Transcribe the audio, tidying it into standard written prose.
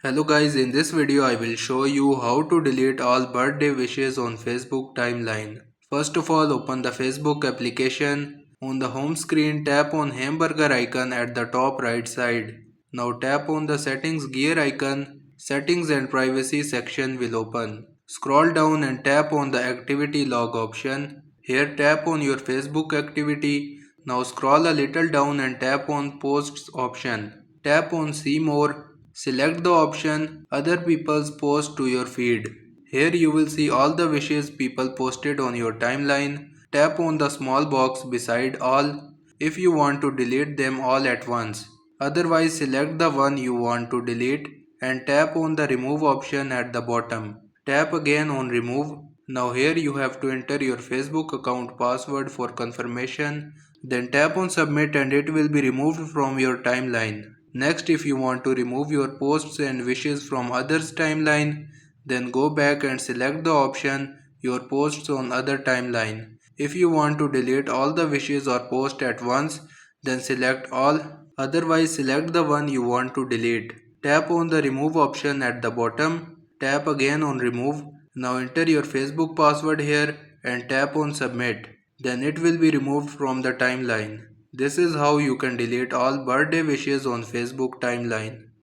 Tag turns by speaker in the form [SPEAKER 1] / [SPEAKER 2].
[SPEAKER 1] Hello guys, in this video I will show you how to delete all birthday wishes on Facebook timeline. First of all, open the Facebook application. On the home screen, tap on hamburger icon at the top right side. Now tap on the settings gear icon. Settings and privacy section will open. Scroll down and tap on the activity log option. Here tap on your Facebook activity. Now scroll a little down and tap on posts option. Tap on see more. Select the option Other people's post to your feed. Here you will see all the wishes people posted on your timeline. Tap on the small box beside all if you want to delete them all at once. Otherwise, select the one you want to delete and tap on the remove option at the bottom. Tap again on remove. Now here you have to enter your Facebook account password for confirmation. Then tap on submit and it will be removed from your timeline. Next, if you want to remove your posts and wishes from others' timeline, then go back and select the option Your posts on other timeline. If you want to delete all the wishes or posts at once, then select all. Otherwise, select the one you want to delete. Tap on the remove option at the bottom. Tap again on remove. Now enter your Facebook password here and tap on submit. Then it will be removed from the timeline. This is how you can delete all birthday wishes on Facebook timeline.